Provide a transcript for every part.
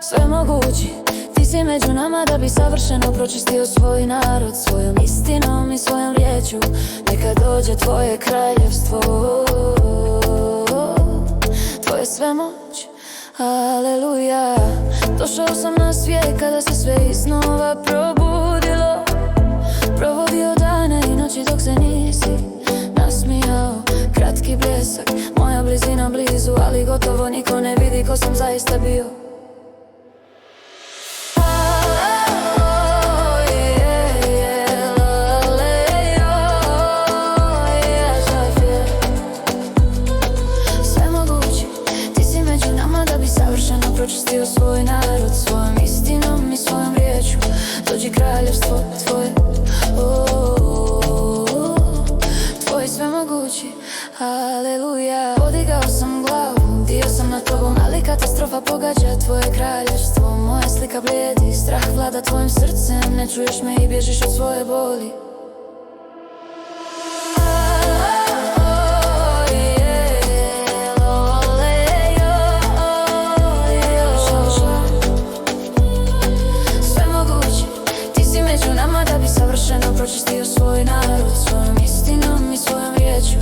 sve mogući. Ti si među nama da bi savršeno pročistio svoj narod svojom istinom i svojom riječju. Neka dođe tvoje kraljevstvo, tvoje svemoć, aleluja. Došao sam na svijet kada se sve iznova probudilo. Provodio dane i noći dok se nisi nasmijao. Kratki bljesak, moja blizina blizu, ali gotovo niko ne vidi ko sam zaista bio. Pročistio svoj narod svojom istinom i svojom riječju. Dođi kraljevstvo tvoje, tvoj svemogući, aleluja. Podigao sam glavu, dio sam nad tobom, ali katastrofa pogađa tvoje kraljevstvo. Moja slika blijedi, strah vlada tvojim srcem. Ne čuješ me i bježiš od svoje boli. Pročistio svoj narod svojom istinom i svojom riječju.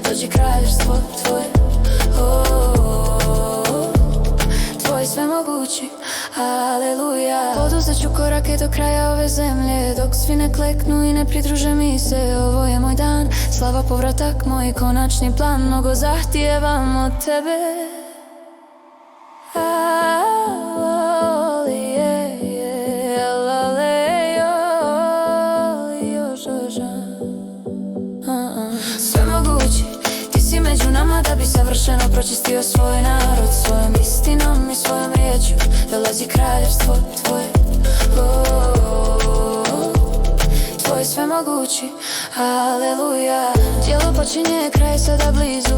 Dođi kraljevstvo tvoje, tvoj svemogući, aleluja. Poduzet ću korake do kraja ove zemlje, dok svi ne kleknu i ne pridruže mi se. Ovo je moj dan, slava, povratak, moj konačni plan. Mnogo zahtijevam od tebe. Svemogući, ti si među nama da bi savršeno pročistio svoj narod svojom istinom i svojom riječju. Dolazi kraljevstvo tvoje, tvoj svemogući, aleluja. Djelo počinje, kraj sada blizu.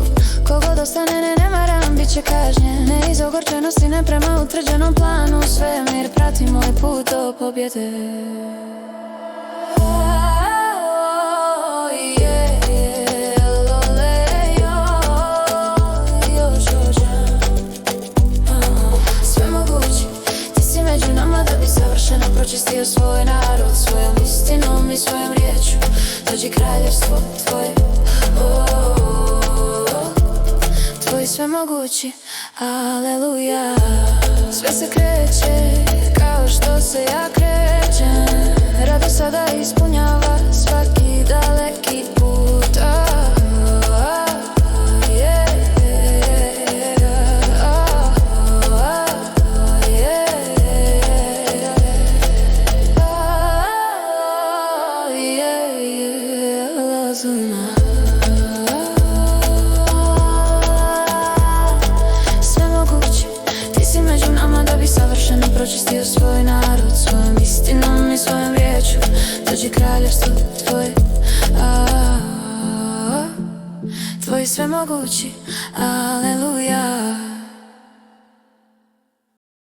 Kogod ostane ne maram, bit će kažnjen. Ne iz ogorčenosti, ne prema utvrđenom planu. Svemir prati moj put do pobjede. Pročistio svoj narod svojom istinom i svojom riječju. Dođi kraljevstvo tvoje, tvoj svemogući, aleluja. Sve se kreće kao što se ja krećem. Rado sada ispunjava svaki daleki put. Svemogući, ti si među nama da bi savršeno pročistio svoj narod svojom istinom i svojom riječju. Dođi kraljevstvo tvoje, tvoj svemogući, aleluja.